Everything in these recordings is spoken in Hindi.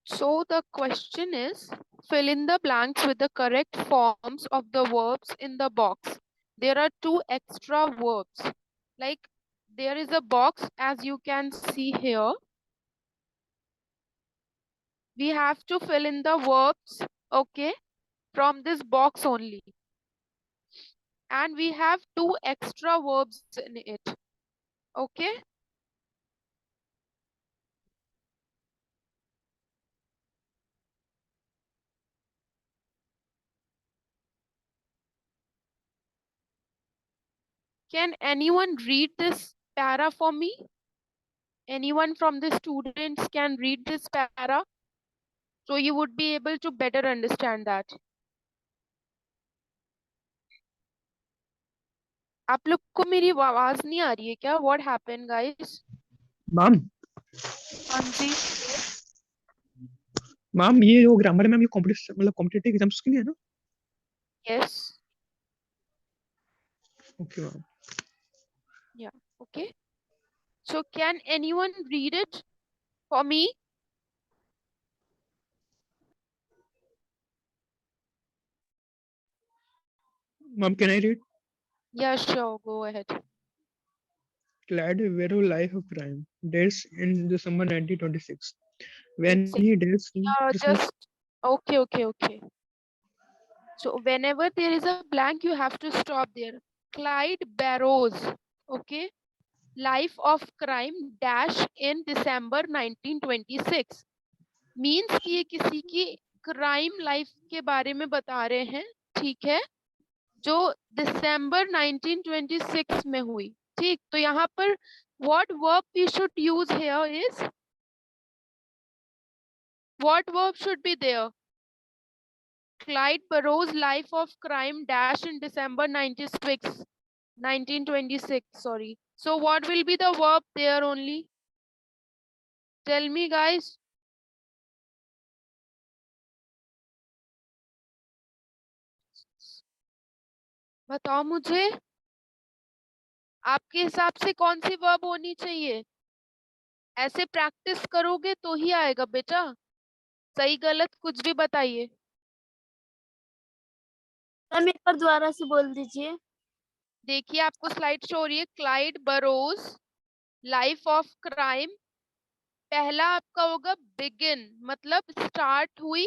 So the question is, fill in the blanks with the correct forms of the verbs in the box. There are two extra verbs. Like there is a box as you can see here. We have to fill in the verbs, okay, from this box only. And we have two extra verbs in it, okay? Can anyone read this para for me? Anyone from the students can read this para? So you would be able to better understand that. आप लोग को मेरी आवाज नहीं आ रही है क्या? What happened, guys? मैम हाँ जी. मैम ये जो ग्रामर में ये कॉम्पिटिशन मतलब कॉम्पिटिटिव एग्जाम्स के लिए है ना? Yes. Okay ma'am. Yeah. Okay. So can anyone read it for me? Ma'am can I read? Yeah, sure. Go ahead. Clyde Vero Life of Crime dates in December 1926 when It's he dates in Christmas. just okay. So whenever there is a blank, you have to stop there. Clyde Barrows. Okay. Life of crime dash in December 1926. Means कि ये किसी की क्राइम लाइफ के बारे में बता रहे हैं, ठीक है, जो दिसंबर 1926 में हुई. ठीक, तो यहाँ पर what verb we should use here is, what verb should be there? Clyde Barrow's life of crime dash in December 1926, sorry. So what will be the verb there only? Tell me, guys. बताओ मुझे, आपके हिसाब से कौन सी वर्ब होनी चाहिए? ऐसे प्रैक्टिस करोगे तो ही आएगा बेटा. सही गलत कुछ भी बताइए. मैम एक बार दोबारा से बोल दीजिए. देखिए आपको स्लाइड शो हो रही है. Clyde Barrow's life of crime. पहला आपका होगा बिगिन, मतलब स्टार्ट हुई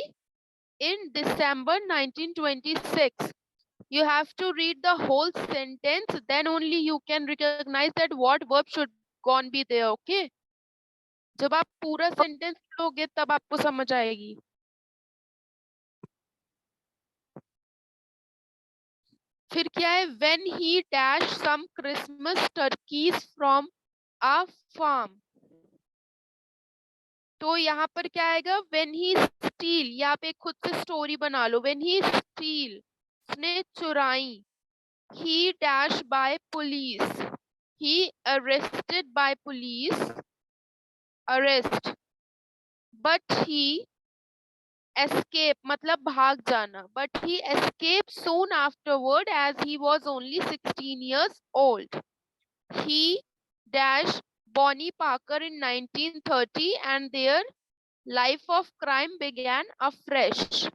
in December 1926. You have to read the whole sentence, then only you can recognize that what verb should gone be there, okay? जब आप पूरा सेंटेंस पढ़ोगे तब आपको समझ आएगी. फिर क्या है? When he dash some Christmas turkeys from a farm. तो यहाँ पर क्या आएगा? When he steal, या आप एक खुद से स्टोरी बना लो. When he steal, उसने चुराई. He dash by police. He arrested by police. Arrest. But he escape, मतलब भाग जाना. But he escaped soon afterward as he was only 16 years old. He dash Bonnie Parker in 1930 and their life of crime began afresh.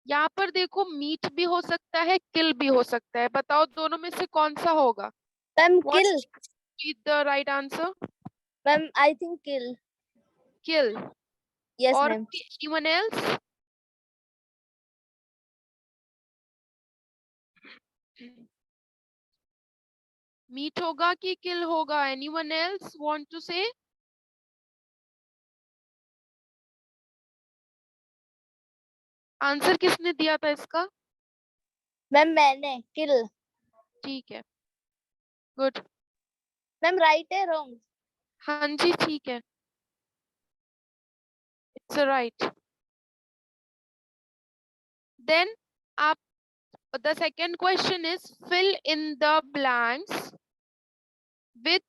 यहाँ पर देखो मीट भी हो सकता है, किल भी हो सकता है. बताओ दोनों में से कौन सा होगा? Ma'am What kill. is the right answer? Ma'am I think kill. Kill. Yes Or ma'am. anyone else? Meet होगा कि किल होगा? Anyone else want to say? Answer किसने दिया था इसका? मैम मैंने किल. ठीक है, गुड. मैम राइट है रॉन्ग? हाँ जी ठीक है, इट्स राइट. देन आप, the second question is fill in the blanks with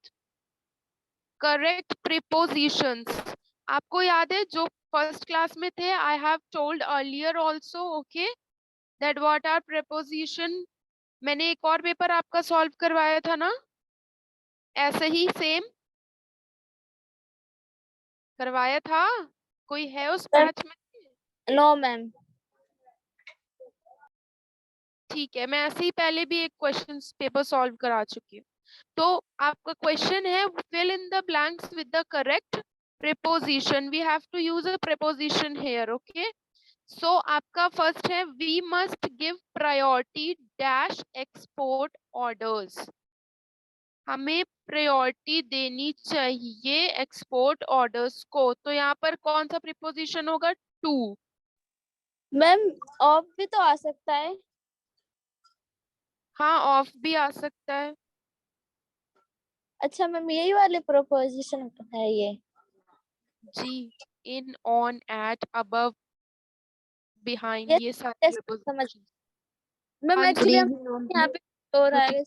correct prepositions. आपको याद है जो फर्स्ट क्लास में थे, I have told earlier also, okay, that what are preposition. मैंने एक और पेपर आपका सॉल्व करवाया था ना, ऐसे ही सेम करवाया था. कोई है उस Ma'am. बैच में? No, ma'am. ठीक है, मैं ऐसे ही पहले भी एक क्वेश्चन पेपर सॉल्व करा चुकी हूँ। तो आपका क्वेश्चन है fill in the blanks with the correct preposition. We have to use a preposition here, okay. So आपका फर्स्ट है we must give priority dash export orders. हमें प्रायोरिटी देनी चाहिए एक्सपोर्ट ऑर्डर्स को। तो यहाँ पर कौन सा प्रीपोजिशन होगा? टू। मैम ऑफ भी तो आ सकता है। हाँ, ऑफ भी आ सकता है। अच्छा मैम यही वाले प्रोपोजिशन है ये। जी, in, on, at, above, behind, Yes, ये सारे yes, समझ। प्रीपोजिशन। मैम हाँ एक्चुअली जी, हम यहाँ पे हो रहा है।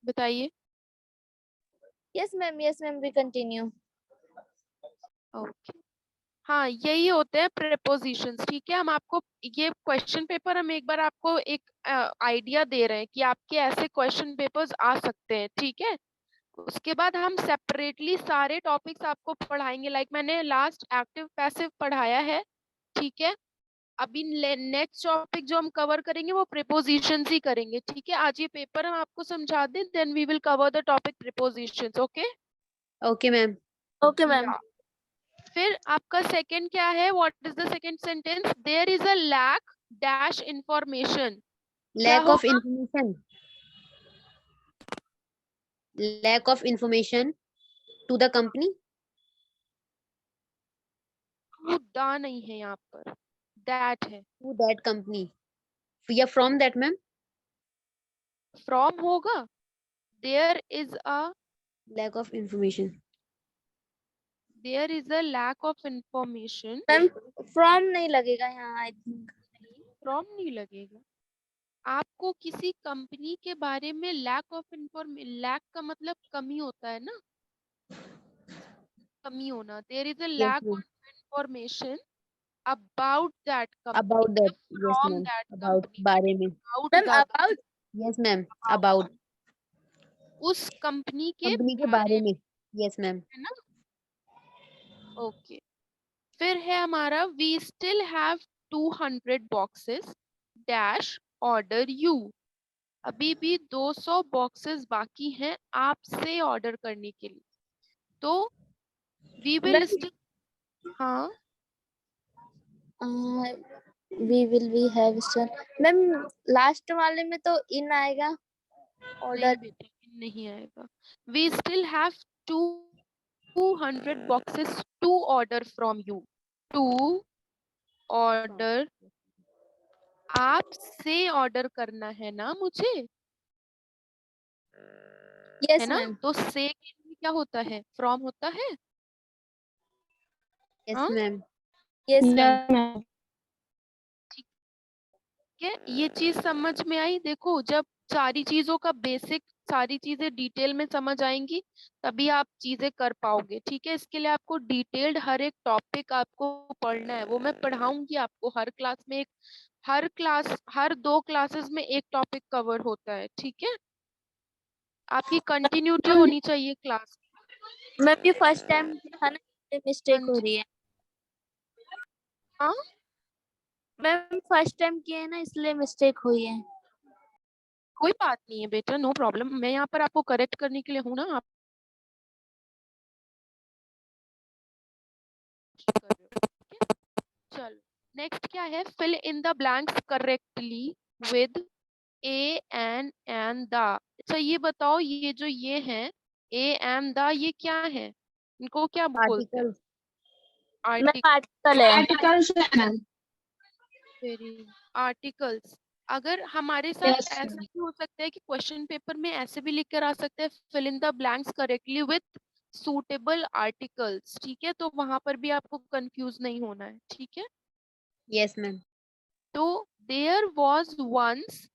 बताइए। Yes ma'am we continue. Okay, हाँ यही होते हैं प्रेपोजिशंस। ठीक है, हम आपको ये क्वेश्चन पेपर, हम एक बार आपको एक आइडिया दे रहे हैं कि आपके ऐसे क्वेश्चन पेपर्स आ सकते हैं। ठीक है, उसके बाद हम सेपरेटली सारे टॉपिक्स आपको पढ़ाएंगे। लाइक मैंने लास्ट एक्टिव पैसिव पढ़ाया है। ठीक है, अभी नेक्स्ट टॉपिक जो हम कवर करेंगे वो प्रीपोजिशंस ही करेंगे। ठीक है, आज ये पेपर हम आपको समझा दें, then we will cover the topic prepositions. Okay okay ma'am. Okay ma'am. फिर आपका सेकंड क्या है? What is the second sentence? There is a lack dash information. Lack of information, lack of information to the company. दा नहीं है यहाँ पर, दैट है। टू दैट कंपनी या फ्रॉम दैट मैम। फ्रॉम होगा। There is a, lack of information, there is a lack of information. Ma'am from नहीं लगेगा यहाँ आई थिंक। फ्रॉम नहीं लगेगा। आपको किसी कंपनी के बारे में लैक ऑफ इंफॉर्मेशन, लैक का मतलब कमी होता है ना, कमी होना। There is a yes lack ma'am. Of information about that about company, that, yes from ma'am. That about company, बारे में। अबाउट मैम ज्यादा, अबाउट। Yes ma'am. अबाउट उस कंपनी के कंपनी के बारे बारे में, में। Yes ma'am. है ना। ओके, फिर है हमारा we still have 200 boxes dash order you. अभी भी 200 बॉक्सेस बाकी हैं आपसे ऑर्डर करने के लिए। तो वी विल स्टिल, हाँ we will we have sir. Ma'am last वाले में तो इन आएगा नहीं ऑर्डर। बेटा, नहीं आएगा। We still have 200 boxes to order from you. To order, आपसे ऑर्डर करना है ना मुझे, है यस ना। मैम। तो से के लिए क्या होता है? फ्रॉम होता है। यस हाँ मैम। Yes ma'am. ठीक है, ये चीज समझ में आई। देखो, जब सारी चीजों का बेसिक, सारी चीजें डिटेल में समझ आएंगी तभी आप चीजें कर पाओगे। ठीक है, इसके लिए आपको डिटेल्ड हर एक टॉपिक आपको पढ़ना है। वो मैं पढ़ाऊंगी आपको हर क्लास में। एक हर क्लास, हर 2 क्लासेस में एक टॉपिक कवर होता है। ठीक है, आपकी कंटिन्यूटी होनी चाहिए क्लास। मैम ये फर्स्ट टाइम था ना, मिस्टेक हाँ हो जी, रही है। हाँ मैम फर्स्ट टाइम किए है ना इसलिए मिस्टेक हुई है। कोई बात नहीं है बेटा, नो प्रॉब्लम। मैं यहाँ पर आपको करेक्ट करने के लिए हूँ ना। आप कर रहे हो, ठीक है? चलो, नेक्स्ट क्या है? Fill in the blanks correctly with a an the. अच्छा ये बताओ, ये जो ये है ए एन द, ये क्या है? इनको क्या बोलते हैं? आर्टिकल। मैम आर्टिकल है। Articles है मैम। Very, articles. अगर हमारे साथ Yes, ऐसा ma'am. भी हो सकता है कि क्वेश्चन पेपर में ऐसे भी लिख कर आ सकता है fill in the blanks correctly with suitable articles. ठीक है, तो वहां पर भी आपको कंफ्यूज नहीं होना है। ठीक है, यस मैम। तो देयर वाज वंस,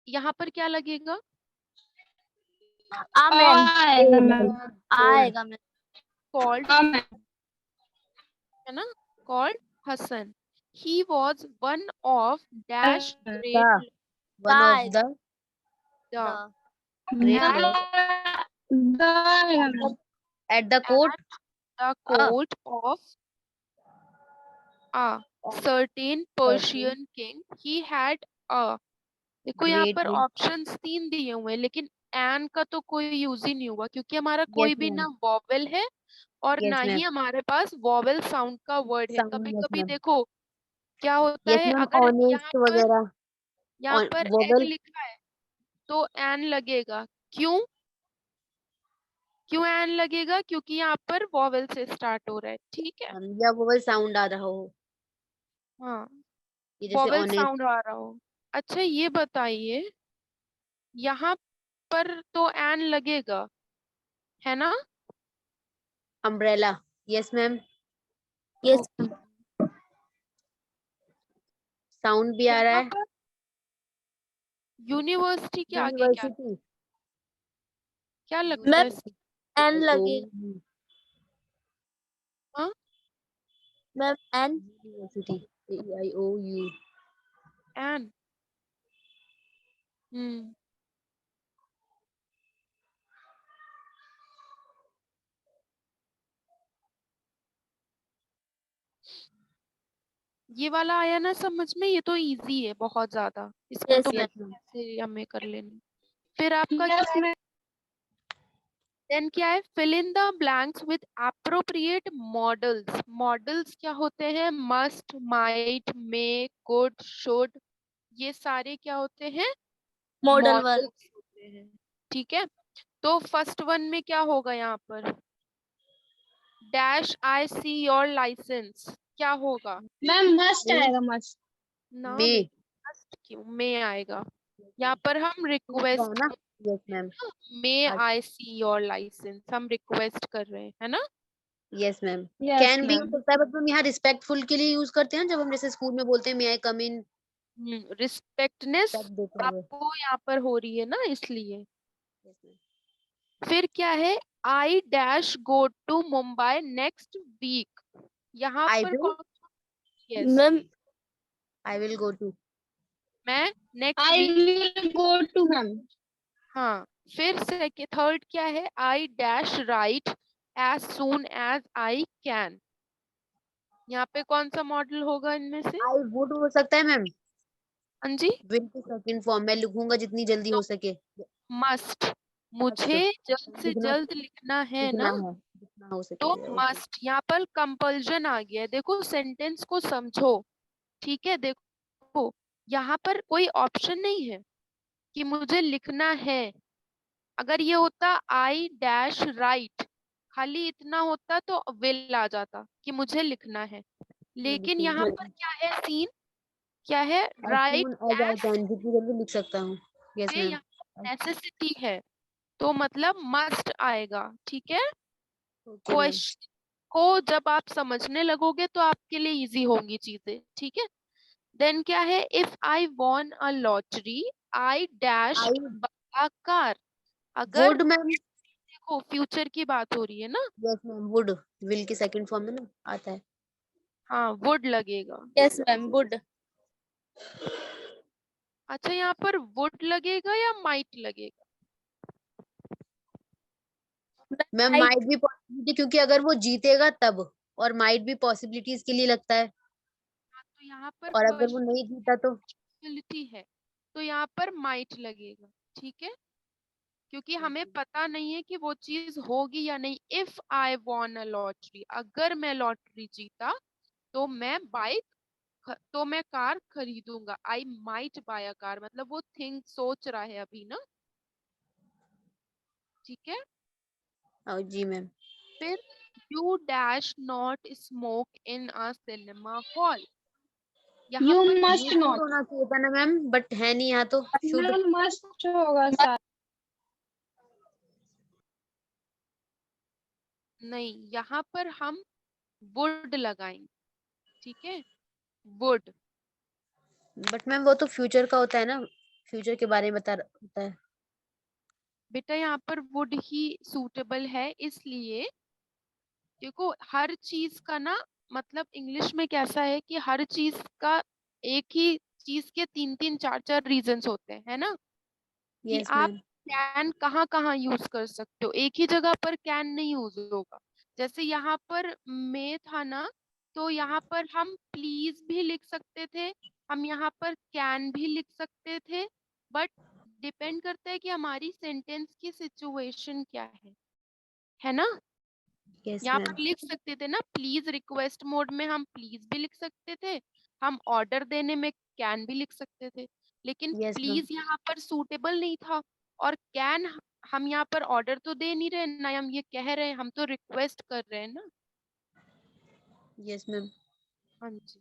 यहाँ पर क्या लगेगा? मैम आएगा मैम। आएगा मैम। कॉल्ड, हाँ मैम। है ना, called Hasan. He was one of dash the great one of आएगा द द ग्रेट द आएगा ma'am. At the court. The court of a certain Persian king he had a। देखो यहाँ Great पर win. ऑप्शंस 3 दिए हुए हैं, लेकिन एन का तो कोई यूज ही नहीं हुआ क्योंकि हमारा Yes, कोई भी ma'am. ना वॉवेल है और Yes, ना ही ma'am. हमारे पास वॉवेल साउंड का वर्ड है। Sound, कभी yes, कभी ma'am. देखो क्या होता Yes, है, ma'am. अगर Honest वगैरह. यहाँ On पर एग vowel. लिखा है तो एन लगेगा। क्यों क्यों एन लगेगा? क्योंकि यहाँ पर वॉवेल से स्टार्ट हो रहा है। ठीक है, या vowel sound आ रहा हो. हाँ, ये जैसे वॉवेल honest. साउंड आ रहा हो। अच्छा ये बताइए, यहाँ पर तो एन लगेगा, है ना? Umbrella. Yes, ma'am. Yes Sound भी आ रहा यहाँ है. पर यूनिवर्सिटी के आगे क्या University. क्या लगता है? एन लगेगा U. हाँ, ma'am N University. AIOU. N. Hmm, ये वाला आया ना समझ में? ये तो इजी है बहुत ज्यादा, इसको यस तो Yes, मैम ma'am. ऐसे हमें कर लेना। फिर आपका क्या है? देन क्या है? Fill in the blanks with appropriate modals. Modals क्या होते हैं? Must, might, may, could, should, ये सारे क्या होते हैं? मॉडल वर्क मॉडल्स होते हैं। ठीक है, तो फर्स्ट वन में क्या होगा यहाँ पर? Dash I see your licence, क्या होगा? Ma'am must May. आएगा मस्ट ना May. बेटा, must क्यों, मे आएगा। यहाँ पर हम है रिक्वेस्ट ना? Yes, ma'am. मे आज- आई सी योर लाइसेंस, हम रिक्वेस्ट कर रहे हैं, है ना? Yes, ma'am. यस Can भी हो मैम सकता है, बट हम यहाँ रिस्पेक्टफुल के लिए यूज करते हैं, जब हम जैसे स्कूल में बोलते हैं मे आई कम इन, रिस्पेक्टनेस देते हुए. आपको यहाँ पर हो रही है ना, इसलिए। Yes, ma'am. फिर क्या है? I dash go to Mumbai next week, यहाँ I पर will. कौन? Yes, ma'am I will go to. मैं next I week. Will go to ma'am हाँ, फिर सेकेंड थर्ड क्या है? I dash write as soon as I can, यहाँ पे कौन सा मॉडल होगा इनमें से? I would हो सकता है मैम. हाँ जी, Will की सेकंड फॉर्म मैं लिखूंगा जितनी जल्दी हो सके. मस्ट, मुझे जल्द से लिखना जल्द लिखना है लिखना ना, है जितना हो तो सके. Okay. मस्ट। यहाँ पर कंपल्जन आ गया है। देखो सेंटेंस को समझो, ठीक है? देखो यहाँ पर कोई ऑप्शन नहीं है कि मुझे लिखना है। अगर ये होता आई डैश राइट, खाली इतना होता तो विल आ जाता कि मुझे लिखना है। लेकिन यहाँ पर क्या है सीन? क्या है? As write soon as I as, can, जितनी जल्दी लिख सकता हूँ. Yes, ये ma'am. यहाँ नेसेसिटी है, तो मतलब मस्ट आएगा। ठीक है, Okay, ma'am. क्वेश्चन को जब आप समझने लगोगे तो आपके लिए इजी होंगी चीजें। ठीक है, देन क्या है? If I won a lottery I dash I buy a car. अगर would, ma'am. देखो फ्यूचर की बात हो रही है ना, Yes, ma'am. Would. Will की सेकंड फॉर्म में ना आता है. हाँ वुड लगेगा। यस मैम वुड अच्छा यहाँ पर वुड लगेगा या माइट लगेगा? मैम माइट भी पॉसिबिलिटी, क्योंकि अगर वो जीतेगा तब, और माइट भी पॉसिबिलिटीज के लिए लगता है, तो यहाँ पर और अगर वो नहीं जीता तो. पॉसिबिलिटी है, तो यहाँ पर माइट लगेगा। ठीक है, क्योंकि हमें पता नहीं है कि वो चीज होगी या नहीं। If I won a lottery, अगर मैं लॉटरी जीता तो मैं तो मैं कार खरीदूंगा। I might buy a car, मतलब वो थिंक सोच रहा है अभी ना। ठीक है, जी मैम. फिर you dash not smoke in a cinema hall, यहाँ यू पर मस्ट ये नॉट होना चाहिए था ना मैम, बट है नहीं यहाँ तो. शुड. मैम मस्ट होगा सर नहीं, यहाँ पर हम वुड लगाएंगे। ठीक है, वुड। बट मैम वो तो फ्यूचर का होता है ना, फ्यूचर के बारे में होता है. बेटा यहाँ पर वुड ही सूटेबल है, इसलिए देखो हर चीज का ना मतलब इंग्लिश में कैसा है कि हर चीज का एक ही चीज के तीन तीन चार चार रीजंस होते हैं, है ना? कि यस आप मैम. कैन कहाँ कहाँ यूज कर सकते हो, एक ही जगह पर कैन नहीं यूज होगा। जैसे यहाँ पर मे था ना, तो यहाँ पर हम प्लीज भी लिख सकते थे, हम यहाँ पर कैन भी लिख सकते थे, बट डिपेंड करता है कि हमारी सेंटेंस की सिचुएशन क्या है ना। यस यहाँ मैम। पर लिख सकते थे ना, प्लीज रिक्वेस्ट मोड में हम प्लीज भी लिख सकते थे, हम ऑर्डर देने में कैन भी लिख सकते थे, लेकिन यस मैम। प्लीज यहाँ पर सूटेबल नहीं था। और कैन, हम यहाँ पर ऑर्डर तो दे नहीं रहे ना, हम ये कह रहे हैं, हम तो रिक्वेस्ट कर रहे हैं ना। Yes ma'am. हाँ जी।